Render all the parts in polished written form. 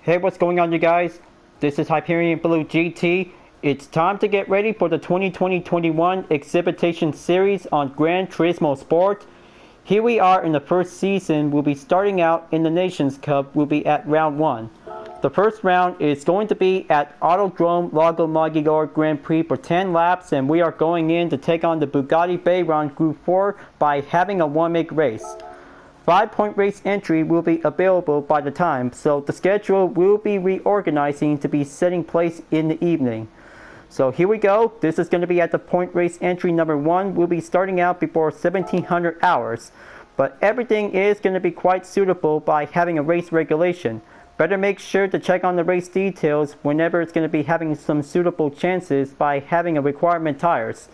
Hey, what's going on, you guys? This is Hyperion-Blue-GT. It's time to get ready for the 2020-21 Exhibition Series on Gran Turismo Sport. Here we are in the first season. We'll be starting out in the Nations Cup. We'll be at round 1. The first round is going to be at Autodrome Lago Maggiore Grand Prix for 10 laps, and we are going in to take on the Bugatti Veyron Group 4 by having a one-make race. 5-point race entry will be available by the time, so the schedule will be reorganizing to be setting place in the evening. So here we go. This is going to be at the point race entry number 1. We'll be starting out before 1700 hours, but everything is going to be quite suitable by having a race regulation. Better make sure to check on the race details whenever it's going to be having some suitable chances by having a requirement tires.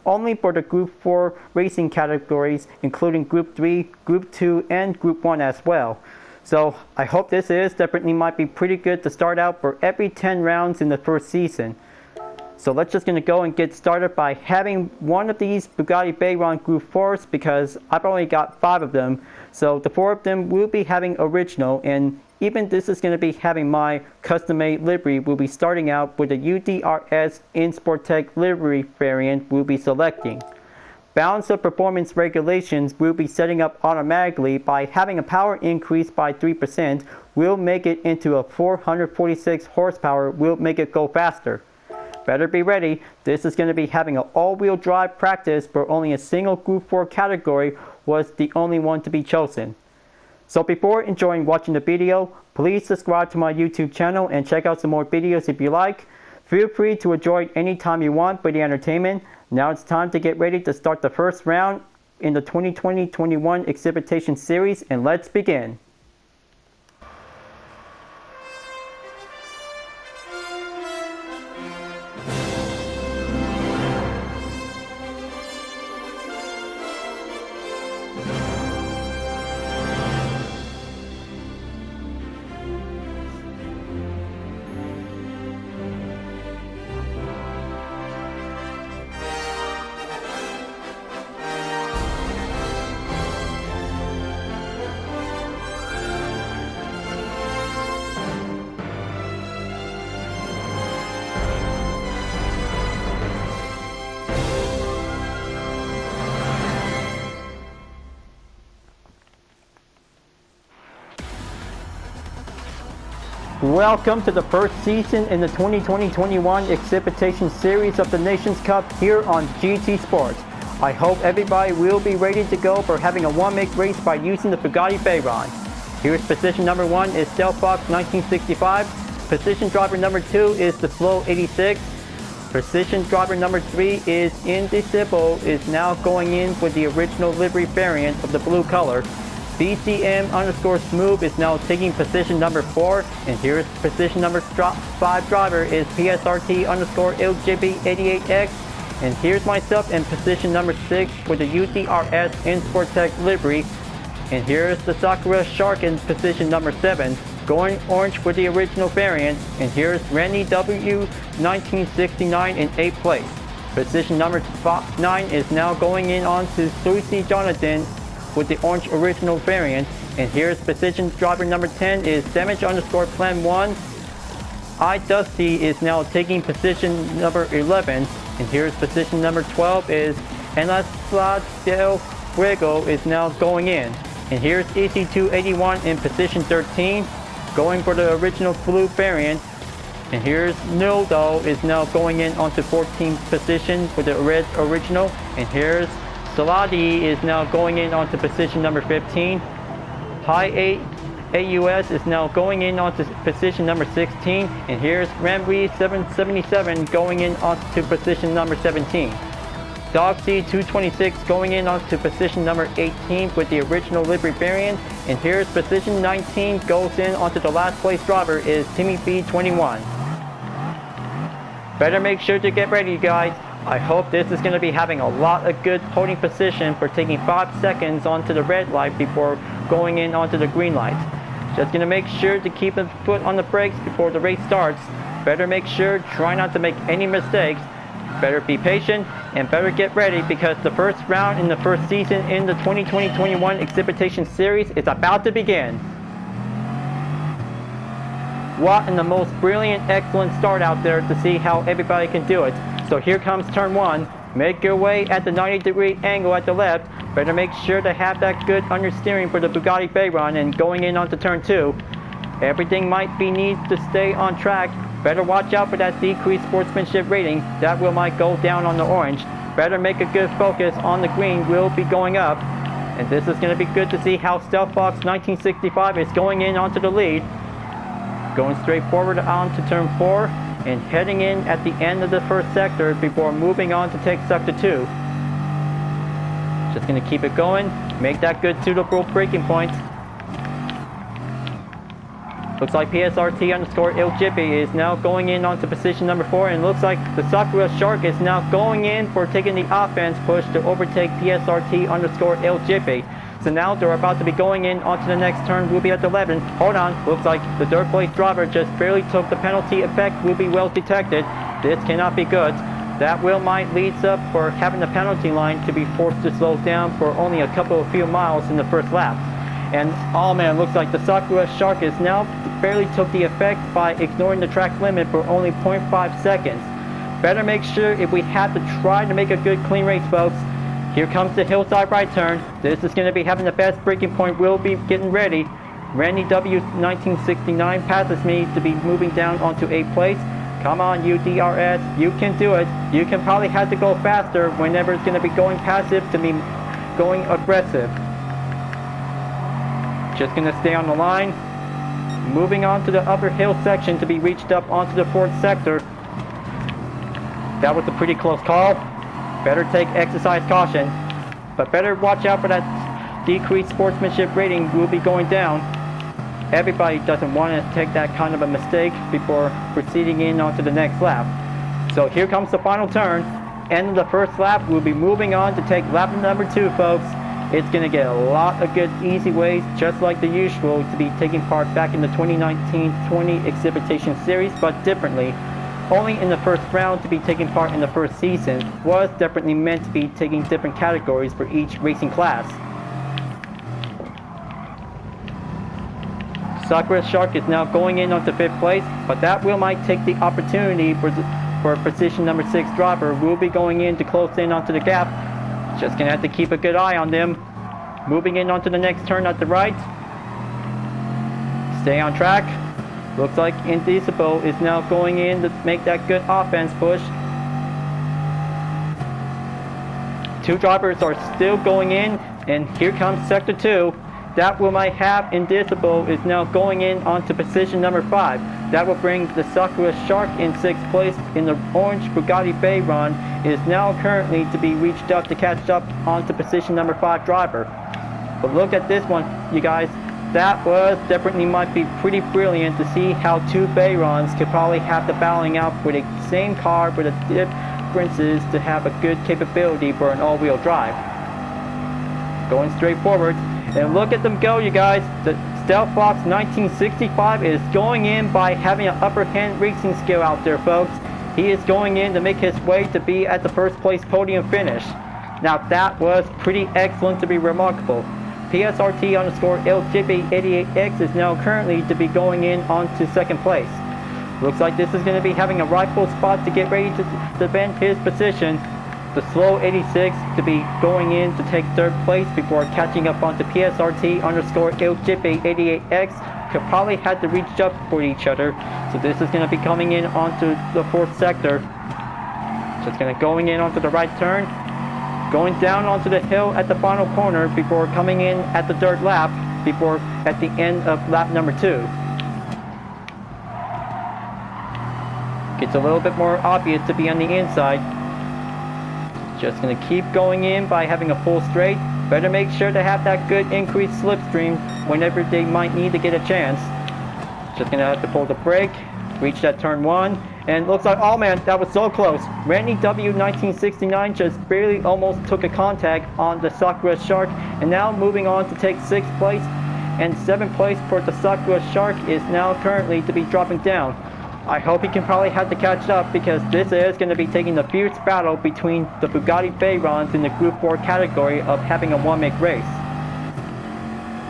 Only for the Group 4 racing categories, including Group 3, Group 2, and Group 1 as well. So I hope this definitely might be pretty good to start out for every 10 rounds in the first season. So let's just going to go and get started by having one of these Bugatti Veyron Group 4s, because I've only got 5 of them. So the 4 of them will be having original, and even this is going to be having my custom-made livery. We'll be starting out with the UDRS in Sportec livery variant we'll be selecting. Balance of performance regulations will be setting up automatically by having a power increase by 3%. We'll make it into a 446 horsepower. We'll make it go faster. Better be ready. This is going to be having an all-wheel drive practice for only a single Group 4 category was the only one to be chosen. So before enjoying watching the video, please subscribe to my YouTube channel and check out some more videos if you like. Feel free to enjoy anytime you want for the entertainment. Now it's time to get ready to start the first round in the 2020-21 Exhibition Series, and let's begin. Welcome to the first season in the 2020-21 Exhibition Series of the Nations Cup here on GT Sports. I hope everybody will be ready to go for having a one-make race by using the Bugatti Veyron. Here's position number 1 is Delphox 1965. Position driver number 2 is the Flow 86. Position driver number 3 is Indecible, is now going in with the original livery variant of the blue color. BCM_Smooth is now taking position number 4, and here's position number 5 driver is PSRT_LJB88X, and here's myself in position number 6 with the UDRS in Sportec livery, and here's the Sakura Shark in position number 7, going orange for the original variant, and here's Randy W 1969 in 8th place. Position number 9 is now going in on to Susie Jonathan with the orange original variant, and here's position driver number 10 is Damage_Plan 1. I Dusty is now taking position number 11, and here's position number 12 is Elasla del Fuego is now going in, and here's EC281 in position 13, going for the original blue variant, and here's Nildo is now going in onto 14th position with the red original, and here's Saladi is now going in onto position number 15. High 8 AUS is now going in onto position number 16. And here's Rambri 777 going in onto position number 17. Dogsy 226 going in onto position number 18 with the original livery variant. And here's position 19 goes in onto the last place driver is Timmy B21. Better make sure to get ready, guys. I hope this is going to be having a lot of good holding position for taking 5 seconds onto the red light before going in onto the green light. Just going to make sure to keep a foot on the brakes before the race starts. Better make sure, try not to make any mistakes. Better be patient and better get ready, because the first round in the first season in the 2020-21 Exhibition Series is about to begin. What in the most brilliant, excellent start out there to see how everybody can do it. So here comes turn 1. Make your way at the 90-degree angle at the left. Better make sure to have that good understeering for the Bugatti Veyron, and going in onto turn 2. Everything might be need to stay on track. Better watch out for that decreased sportsmanship rating. That might go down on the orange. Better make a good focus on the green. Will be going up. And this is going to be good to see how Stealth Fox 1965 is going in onto the lead. Going straight forward onto turn 4 and heading in at the end of the first sector before moving on to take sector 2. Just going to keep it going. Make that good suitable braking point. Looks like PSRT_LJP is now going in onto position number 4, and looks like the Sakura Shark is now going in for taking the offense push to overtake PSRT_LJP. So now they're about to be going in onto the next turn. Will be at 11. Hold on. Looks like the third place driver just barely took the penalty effect. Will be well detected. This cannot be good. That might leads up for having the penalty line to be forced to slow down for only a couple of few miles in the first lap. And oh man, looks like the Sakura Shark is now barely took the effect by ignoring the track limit for only 0.5 seconds. Better make sure if we have to try to make a good clean race, folks. Here comes the hillside right turn. This is going to be having the best braking point. We'll be getting ready. Randy W 1969 passes me to be moving down onto 8th place. Come on, you DRS. You can do it. You can probably have to go faster whenever it's going to be going passive to be going aggressive. Just going to stay on the line. Moving on to the upper hill section to be reached up onto the 4th sector. That was a pretty close call. Better take exercise caution. But better watch out for that decreased sportsmanship rating. Will be going down. Everybody doesn't want to take that kind of a mistake before proceeding in onto the next lap. So here comes the final turn. End of the first lap. We'll be moving on to take lap number 2, folks. It's going to get a lot of good easy ways, just like the usual, to be taking part back in the 2019-20 Exhibition Series, but differently. Only in the first round to be taking part in the first season was definitely meant to be taking different categories for each racing class. Sakura Shark is now going in onto 5th place, but that might take the opportunity for position number 6 driver. Will be going in to close in onto the gap. Just gonna have to keep a good eye on them. Moving in onto the next turn at the right. Stay on track. Looks like Indecible is now going in to make that good offense push. 2 drivers are still going in, and here comes sector 2. That might have Indecible is now going in onto position number 5. That will bring the Sakura Shark in 6th place in the orange Bugatti Veyron. Is now currently to be reached up to catch up onto position number 5 driver. But look at this one, you guys. That definitely might be pretty brilliant to see how 2 Veyrons could probably have the battling out for the same car, but the differences to have a good capability for an all-wheel drive. Going straight forward. And look at them go, you guys. The Stealth Fox 1965 is going in by having an upper hand racing skill out there, folks. He is going in to make his way to be at the first place podium finish. Now that was pretty excellent to be remarkable. PSRT_LJP88X is now currently to be going in onto 2nd place. Looks like this is going to be having a rightful spot to get ready to defend his position. The slow 86 to be going in to take 3rd place before catching up onto PSRT_LJP88X. Could probably have to reach up for each other. So this is going to be coming in onto the 4th sector. Just going to going in onto the right turn. Going down onto the hill at the final corner before coming in at the 3rd lap. Before at the end of lap number 2. Gets a little bit more obvious to be on the inside. Just going to keep going in by having a full straight. Better make sure to have that good increased slipstream whenever they might need to get a chance. Just going to have to pull the brake. Reach that turn 1. And looks like, oh man, that was so close. Randy W 1969 just barely almost took a contact on the Sakura Shark. And now moving on to take 6th place. And 7th place for the Sakura Shark is now currently to be dropping down. I hope he can probably have to catch up, because this is going to be taking a fierce battle between the Bugatti Veyrons in the Group 4 category of having a one-make race.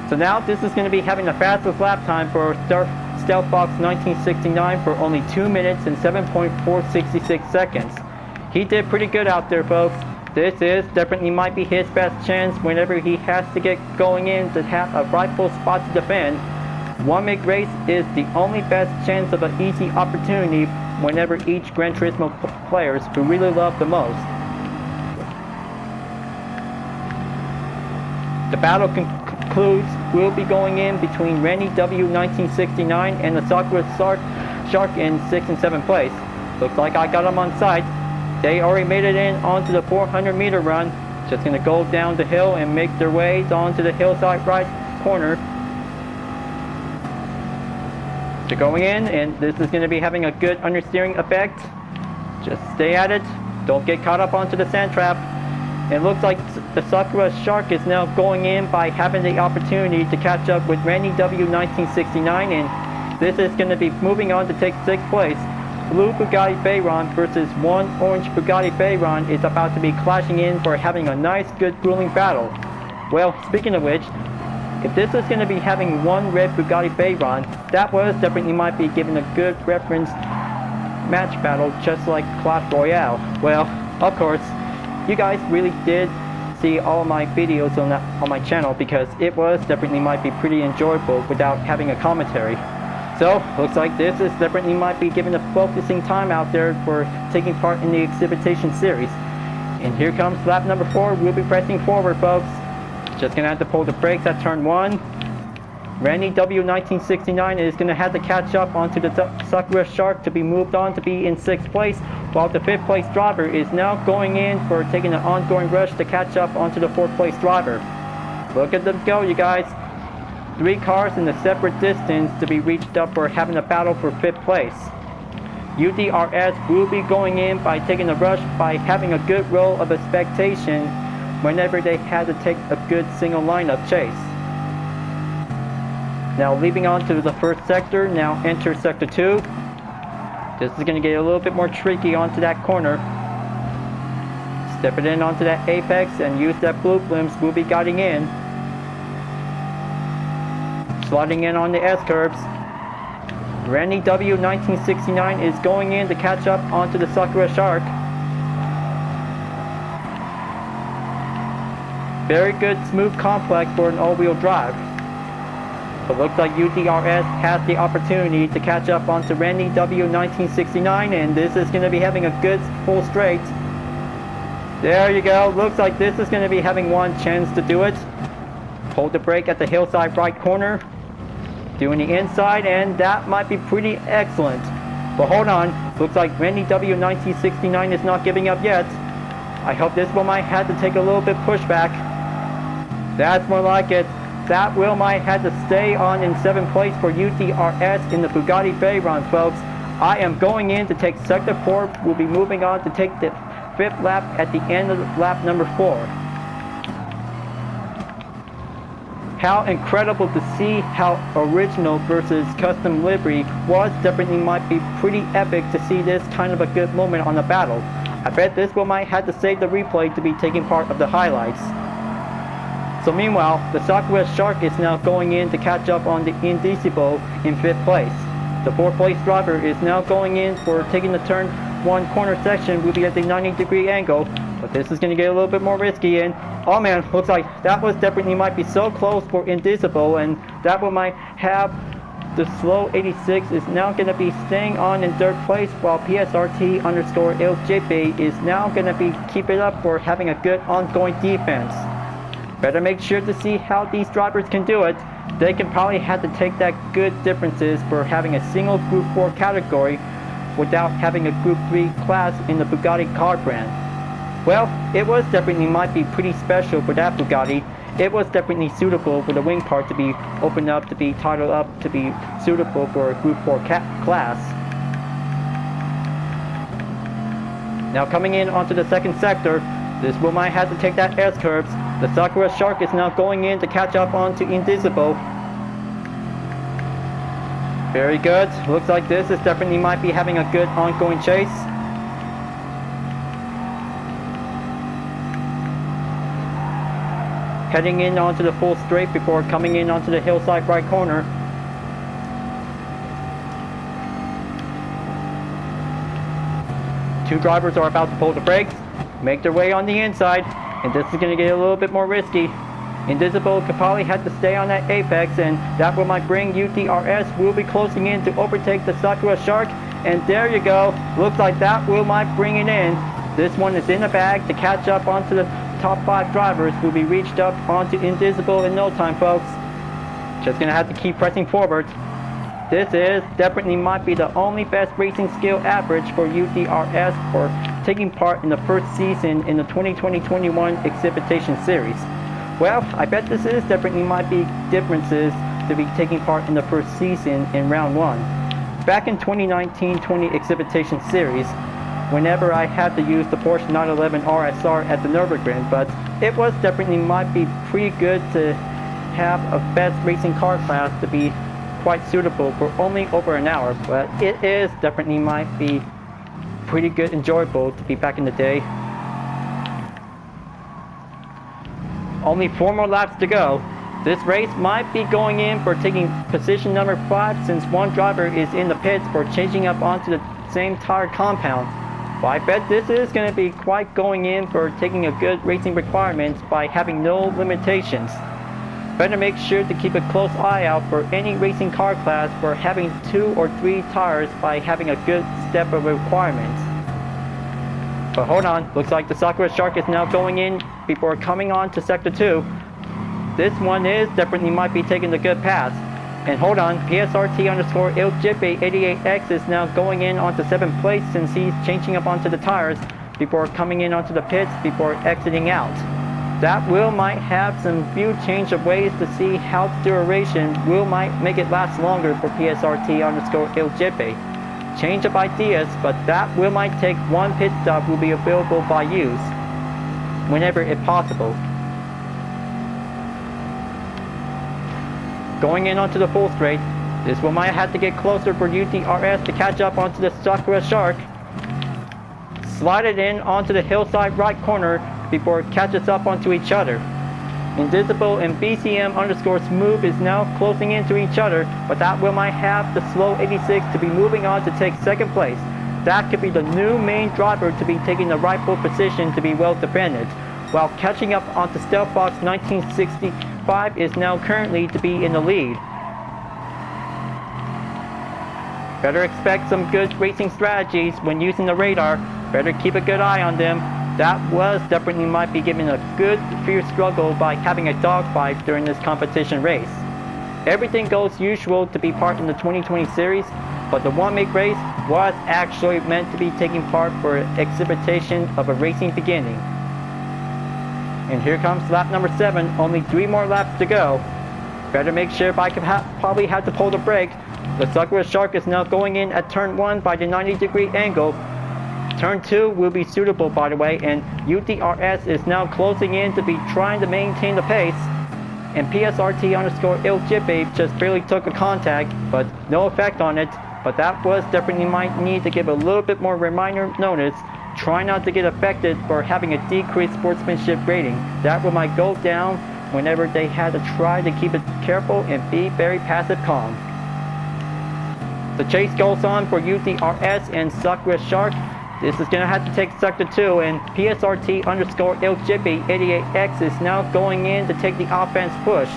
So now this is going to be having the fastest lap time for Stealth Box 1969 for only 2 minutes and 7.466 seconds. He did pretty good out there, folks. This is definitely might be his best chance whenever he has to get going in to have a rightful spot to defend. One make race is the only best chance of an easy opportunity whenever each Gran Turismo players who really love the most. The battle concludes. We'll be going in between Randy W 1969 and the Sakura Shark in 6th and 7th place. Looks like I got them on sight. They already made it in onto the 400-meter run. Just gonna go down the hill and make their way onto the hillside right corner. They're going in, and this is gonna be having a good understeering effect. Just stay at it. Don't get caught up onto the sand trap. It looks like the Sakura Shark is now going in by having the opportunity to catch up with Randy W 1969, and this is going to be moving on to take 6th place. Blue Bugatti Veyron versus one orange Bugatti Veyron is about to be clashing in for having a nice, good, grueling battle. Well, speaking of which, if this is going to be having one red Bugatti Veyron, that was definitely might be given a good reference match battle, just like Clash Royale. Well, of course, you guys really did see all my videos on my channel, because it was definitely might be pretty enjoyable without having a commentary. So, looks like this is definitely might be given a focusing time out there for taking part in the exhibition series. And here comes lap number 4. We'll be pressing forward, folks. Just gonna have to pull the brakes at turn 1. Randy W 1969 is going to have to catch up onto the Sakura Shark to be moved on to be in 6th place, while the 5th place driver is now going in for taking an ongoing rush to catch up onto the 4th place driver. Look at them go, you guys. 3 cars in a separate distance to be reached up for having a battle for 5th place. UDRS will be going in by taking a rush by having a good roll of expectation whenever they had to take a good single lineup chase. Now leaving on to the first sector, now enter sector 2. This is going to get a little bit more tricky onto that corner. Step it in onto that apex and use that blue glimpse. We'll be guiding in. Sliding in on the S-curves. Randy W 1969 is going in to catch up onto the Sakura Shark. Very good smooth complex for an all-wheel drive. But looks like UDRS has the opportunity to catch up onto Randy W 1969, and this is going to be having a good full straight. There you go. Looks like this is going to be having one chance to do it. Hold the brake at the hillside right corner. Doing the inside, and that might be pretty excellent. But hold on. Looks like Randy W 1969 is not giving up yet. I hope this one might have to take a little bit pushback. That's more like it. That will might have to stay on in 7th place for UDRS in the Bugatti Veyron, folks. I am going in to take sector 4. We'll be moving on to take the 5th lap at the end of lap number 4. How incredible to see how original versus custom livery was. Definitely might be pretty epic to see this kind of a good moment on the battle. I bet this one might have to save the replay to be taking part of the highlights. So meanwhile, the Sakura Shark is now going in to catch up on the Indecible in 5th place. The 4th place driver is now going in for taking the turn 1 corner section. Will be at the 90-degree angle, but this is going to get a little bit more risky. And oh man, looks like that was definitely might be so close for Indecible, and that one might have the slow 86 is now going to be staying on in 3rd place, while PSRT_LJP is now going to be keeping up for having a good ongoing defense. Better make sure to see how these drivers can do it. They can probably have to take that good differences for having a single Group 4 category without having a Group 3 class in the Bugatti car brand. Well, it was definitely might be pretty special for that Bugatti. It was definitely suitable for the wing part to be opened up, to be titled up, to be suitable for a Group 4 class. Now coming in onto the 2nd sector, this will might have to take that S-curves. The Sakura Shark is now going in to catch up onto Indecible. Very good. Looks like this is definitely might be having a good ongoing chase. Heading in onto the full straight before coming in onto the hillside right corner. Two drivers are about to pull the brakes, make their way on the inside, and this is going to get a little bit more risky. Invisible could probably have to stay on that apex, and that will might bring UTRS will be closing in to overtake the Sakura Shark, and there you go. Looks like that will might bring it in. This one is in the bag to catch up onto the top 5 drivers. Will be reached up onto Invisible in no time, folks. Just gonna have to keep pressing forward. This is definitely might be the only best racing skill average for UTRS for taking part in the first season in the 2020-21 Exhibition Series. Well, I bet this is definitely might be differences to be taking part in the first season in round 1. Back in 2019-20 Exhibition Series, whenever I had to use the Porsche 911 RSR at the Nürburgring, but it was definitely might be pretty good to have a best racing car class to be quite suitable for only over an hour, but it is definitely might be pretty good, enjoyable to be back in the day. Only 4 more laps to go. This race might be going in for taking position number 5 since one driver is in the pits for changing up onto the same tire compound. Well, I bet this is going to be quite going in for taking a good racing requirements by having no limitations. Better make sure to keep a close eye out for any racing car class for having 2 or 3 tires by having a good step of requirements. But hold on, looks like the Sakura Shark is now going in before coming on to Sector 2. This one is definitely might be taking the good pass. And hold on, PSRT_ILJIP88X is now going in onto 7th place since he's changing up onto the tires before coming in onto the pits before exiting out. That will might have some few change of ways to see how the duration will might make it last longer for PSRT_ILJIP. Change of ideas, but that will might take one pit stop will be available by use whenever it's possible. Going in onto the full straight, this one might have to get closer for UTRS to catch up onto the Sakura Shark. Slide it in onto the hillside right corner before it catches up onto each other. Invisible and BCM_Smooth is now closing into each other, but that will might have the slow 86 to be moving on to take 2nd place. That could be the new main driver to be taking the rightful position to be well defended, while catching up onto Stealth Fox 1965 is now currently to be in the lead. Better expect some good racing strategies when using the radar. Better keep a good eye on them. That was definitely might be giving a good fierce struggle by having a dogfight during this competition race. Everything goes usual to be part in the 2020 series, but the one-make race was actually meant to be taking part for an exhibition of a racing beginning. And here comes lap number 7, only 3 more laps to go. Better make sure if I could probably have to pull the brake. The Sakura Shark is now going in at turn 1 by the 90-degree angle. Turn 2 will be suitable, by the way, and UTRS is now closing in to be trying to maintain the pace. And PSRT_ILJIP just barely took a contact, but no effect on it. But that was definitely might need to give a little bit more reminder notice. Try not to get affected for having a decreased sportsmanship rating. That will might go down whenever they had to try to keep it careful and be very passive calm. The chase goes on for UTRS and Sakura Shark. This is going to have to take Sector 2, and PSRT_ILJIP88X is now going in to take the offense push.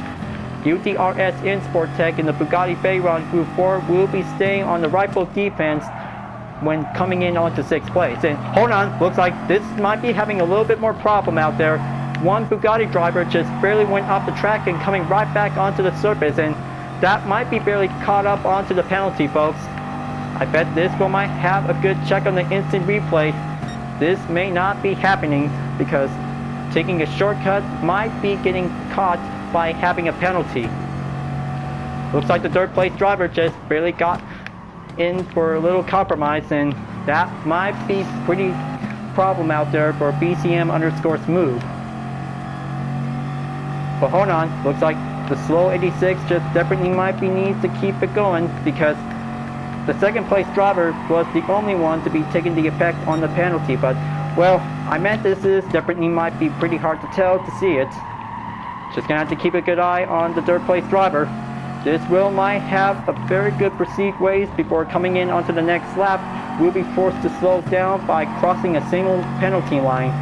UTRS in Sport Tech in the Bugatti Veyron Group 4 will be staying on the rightful defense when coming in onto 6th place. And hold on, looks like this might be having a little bit more problem out there. One Bugatti driver just barely went off the track and coming right back onto the surface, and that might be barely caught up onto the penalty, folks. I bet this one might have a good check on the instant replay. This may not be happening because taking a shortcut might be getting caught by having a penalty. Looks like the 3rd place driver just barely got in for a little compromise, and that might be pretty problem out there for BCM_Smooth. But hold on, looks like the slow 86 just definitely might be needs to keep it going because the 2nd place driver was the only one to be taking the effect on the penalty. But, well, I meant this is definitely might be pretty hard to tell to see it. Just gonna have to keep a good eye on the 3rd place driver. This will might have a very good perceived ways before coming in onto the next lap will be forced to slow down by crossing a single penalty line.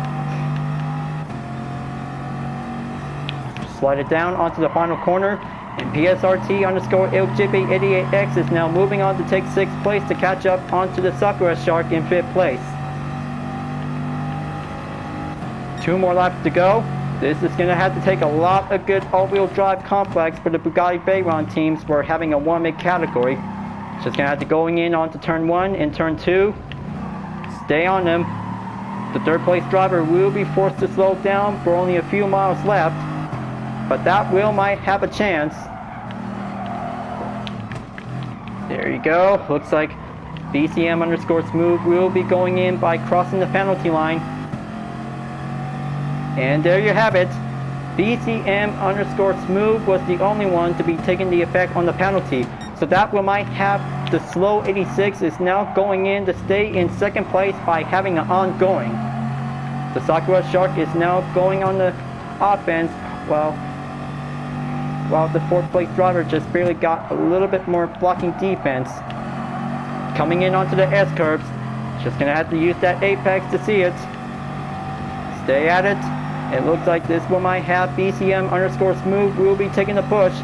Slide it down onto the final corner, and PSRT_LGB88X is now moving on to take 6th place to catch up onto the Sakura Shark in 5th place. 2 more laps to go. This is going to have to take a lot of good all-wheel drive complex for the Bugatti Veyron teams for having a 1-mid category. Just going to have to going in onto turn 1 and turn 2. Stay on them. The 3rd place driver will be forced to slow down for only a few miles left, but that wheel might have a chance. There you go. Looks like BCM_Smooth will be going in by crossing the penalty line. And there you have it. BCM_Smooth was the only one to be taking the effect on the penalty. So that will might have the slow 86 is now going in to stay in 2nd place by having an ongoing. The Sakura Shark is now going on the offense while the 4th place driver just barely got a little bit more blocking defense. Coming in onto the S-curves. Just gonna have to use that apex to see it. Stay at it. It looks like this one might have BCM_Smooth will be taking the push.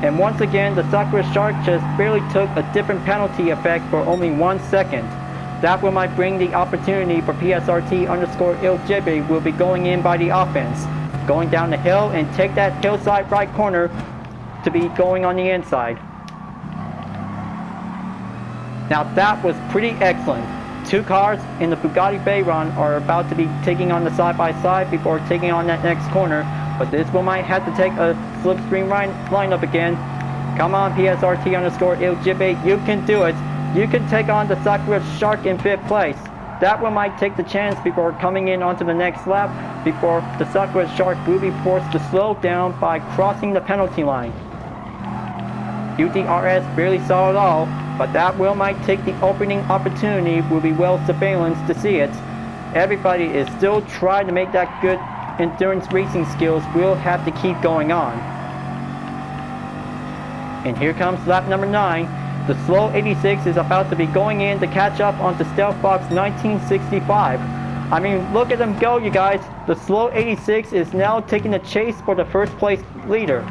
And once again, the Sakura Shark just barely took a different penalty effect for only 1 second. That one might bring the opportunity for PSRT_LGB will be going in by the offense. Going down the hill and take that hillside right corner to be going on the inside. Now that was pretty excellent. 2 cars in the Bugatti Veyron are about to be taking on the side-by-side before taking on that next corner, but this one might have to take a slipstream lineup again. Come on, PSRT_LGB, you can do it. You can take on the Sakura Shark in 5th place. That one might take the chance before coming in onto the next lap, before the Sakura Shark will be forced to slow down by crossing the penalty line. UTRS barely saw it all, but that will might take the opening opportunity will be well surveillance to see it. Everybody is still trying to make that good endurance racing skills will have to keep going on. And here comes lap number 9. The slow 86 is about to be going in to catch up onto Stealth Fox 1965. I mean, look at them go, you guys. The slow 86 is now taking the chase for the 1st place leader.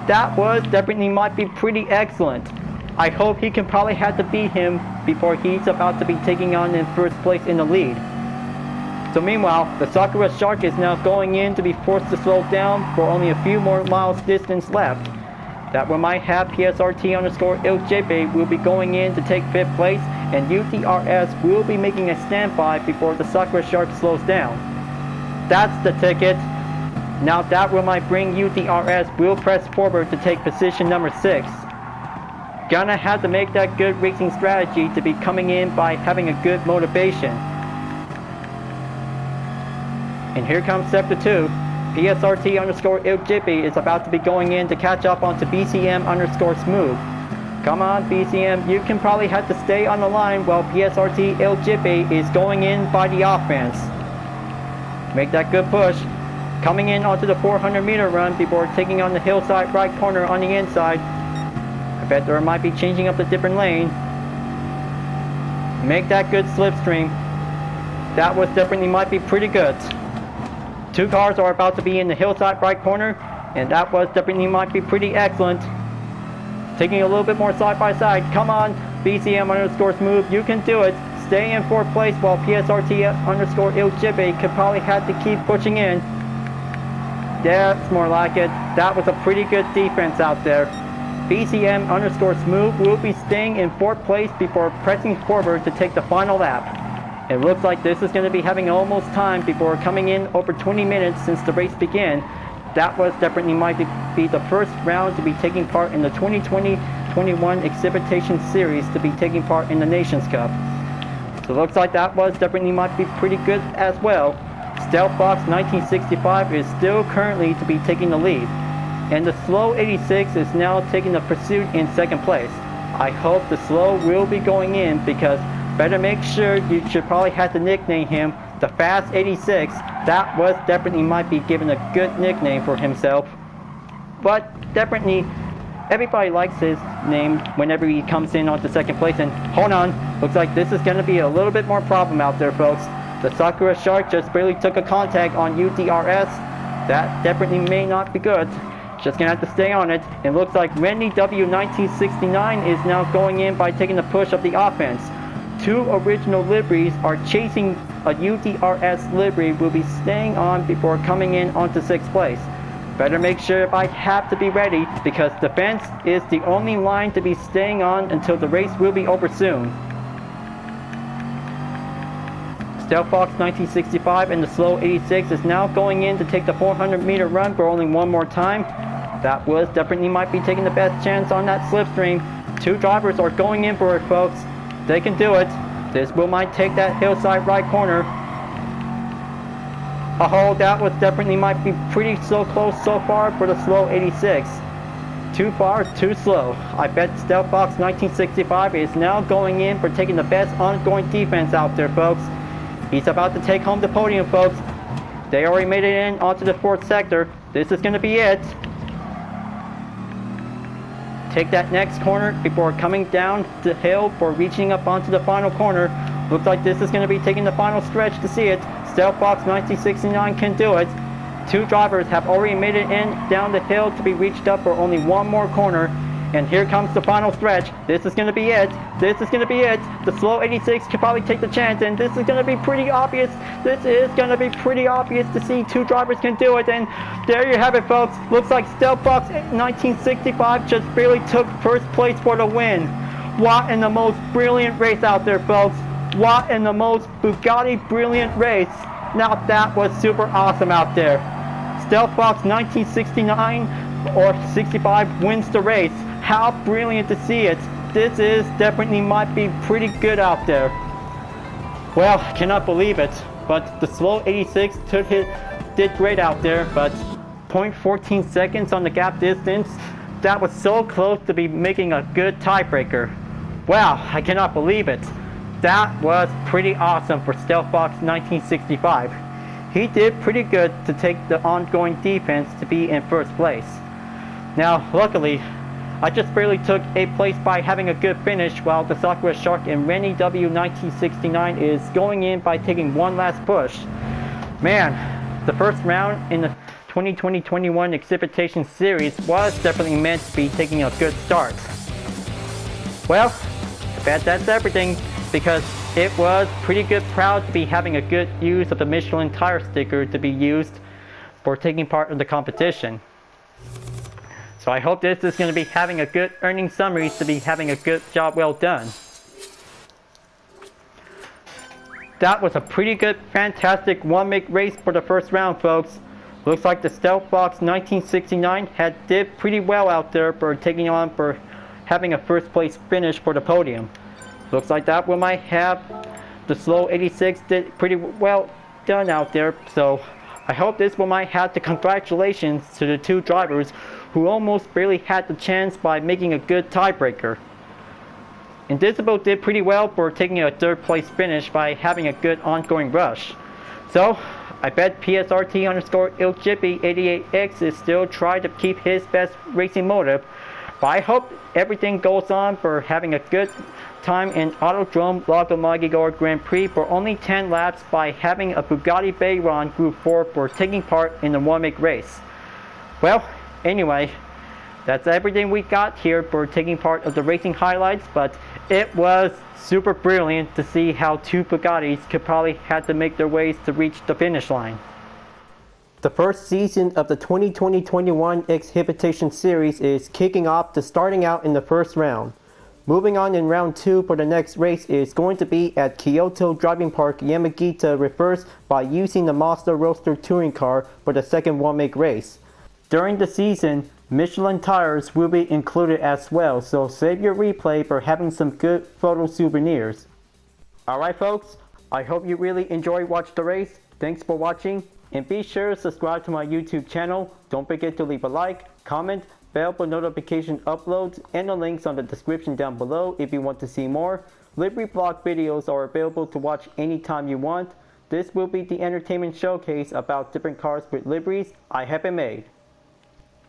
That was definitely might be pretty excellent. I hope he can probably have to beat him before he's about to be taking on in 1st place in the lead. So meanwhile, the Sakura Shark is now going in to be forced to slow down for only a few more miles distance left. That one might have PSRT_LGB will be going in to take 5th place, and UTRS will be making a standby before the Sakura Shark slows down. That's the ticket. Now that one might bring UTRS will press forward to take position number 6. Gonna have to make that good racing strategy to be coming in by having a good motivation. And here comes sector 2. PSRT_LGB is about to be going in to catch up onto BCM_Smooth. Come on, BCM, you can probably have to stay on the line while PSRT_LGB is going in by the offense. Make that good push. Coming in onto the 400-meter run before taking on the hillside right corner on the inside. I bet there might be changing up a different lane. Make that good slipstream. That was definitely might be pretty good. 2 cars are about to be in the hillside right corner, and that was definitely might be pretty excellent. Taking a little bit more side by side. Come on, BCM_Smooth, you can do it. Stay in 4th place while PSRT_LGB could probably have to keep pushing in. That's more like it. That was a pretty good defense out there. BCM_Smooth will be staying in 4th place before pressing forward to take the final lap. It looks like this is going to be having almost time before coming in over 20 minutes since the race began. That was definitely might be the first round to be taking part in the 2020-21 Exhibition Series to be taking part in the Nations Cup. So it looks like that was definitely might be pretty good as well. Stealth Fox 1965 is still currently to be taking the lead. And the slow 86 is now taking the pursuit in 2nd place. I hope the slow will be going in because better make sure you should probably have to nickname him the Fast 86. That was definitely might be given a good nickname for himself. But definitely everybody likes his name whenever he comes in onto second place. And hold on, looks like this is going to be a little bit more problem out there, folks. The Sakura Shark just barely took a contact on UDRS. That definitely may not be good. Just gonna have to stay on it. It looks like Rennie W1969 is now going in by taking the push of the offense. Two original liveries are chasing a UDRS livery, will be staying on before coming in onto 6th place. Better make sure if I have to be ready, because defense is the only line to be staying on until the race will be over soon. Stealth Fox 1965 and the slow 86 is now going in to take the 400-meter run for only one more time. That was definitely might be taking the best chance on that slipstream. Two drivers are going in for it, folks. They can do it. This will might take that hillside right corner. Oh, that was definitely might be pretty so close so far for the slow 86. Too far, too slow. I bet Stealth Fox 1965 is now going in for taking the best ongoing defense out there, folks. He's about to take home the podium, folks. They already made it in onto the 4th sector. This is going to be it. Take that next corner before coming down the hill for reaching up onto the final corner. Looks like this is going to be taking the final stretch to see it. Stealth Fox 1969 can do it. Two drivers have already made it in down the hill to be reached up for only one more corner. And here comes the final stretch. This is going to be it. This is going to be it. The slow 86 could probably take the chance, and this is going to be pretty obvious. This is going to be pretty obvious to see two drivers can do it. And there you have it, folks. Looks like Stealth Fox 1965 just barely took first place for the win. What in the most brilliant race out there, folks. What in the most Bugatti brilliant race. Now that was super awesome out there. Stealth Fox 1969 or 65 wins the race. How brilliant to see it. This is definitely might be pretty good out there. Well, cannot believe it, but the slow 86 did great out there, but 0.14 seconds on the gap distance, that was so close to be making a good tiebreaker. Wow, I cannot believe it. That was pretty awesome for Stealth Fox 1965. He did pretty good to take the ongoing defense to be in first place. Now, luckily, I just barely took 8th place by having a good finish, while the Sakura Shark and Rennie W1969 is going in by taking one last push. Man, the first round in the 2020-21 Exhibition Series was definitely meant to be taking a good start. Well, I bet that's everything, because it was pretty good proud to be having a good use of the Michelin tire sticker to be used for taking part in the competition. So I hope this is going to be having a good earning summaries to be having a good job well done. That was a pretty good, fantastic one-make race for the first round, folks. Looks like the Stealth Fox 1969 did pretty well out there for taking on for having a first place finish for the podium. Looks like that one might have the slow 86 did pretty well done out there. So I hope this one might have the congratulations to the two drivers who almost barely had the chance by making a good tiebreaker. Invisible did pretty well for taking a 3rd place finish by having a good ongoing rush. So I bet PSRT_IlJippy88X is still trying to keep his best racing motive. But I hope everything goes on for having a good time in Autodrome Lago Maggiore Grand Prix for only 10 laps by having a Bugatti Veyron Group 4 for taking part in the one-make race. Well, anyway, that's everything we got here for taking part of the racing highlights, but it was super brilliant to see how two Bugattis could probably have to make their ways to reach the finish line. The first season of the 2020-21 Exhibition Series is kicking off to starting out in the first round. Moving on in round 2 for the next race is going to be at Kyoto Driving Park Yamagita reversed by using the Mazda Roadster touring car for the second one-make race. During the season, Michelin tires will be included as well, so save your replay for having some good photo souvenirs. Alright folks, I hope you really enjoyed watching the race. Thanks for watching, and be sure to subscribe to my YouTube channel. Don't forget to leave a like, comment, bell for notification uploads, and the links on the description down below if you want to see more. Livery vlog videos are available to watch anytime you want. This will be the entertainment showcase about different cars with liveries I have made.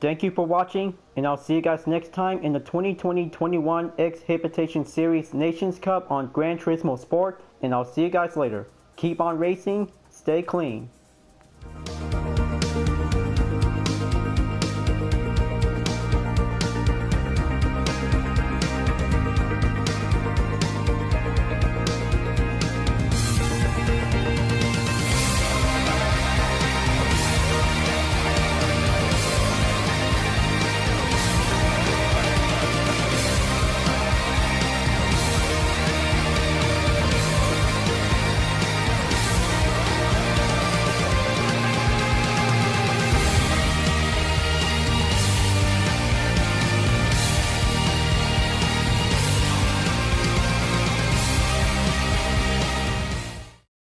Thank you for watching, and I'll see you guys next time in the 2020-21 Exhibition Series Nations Cup on Gran Turismo Sport, and I'll see you guys later. Keep on racing, stay clean.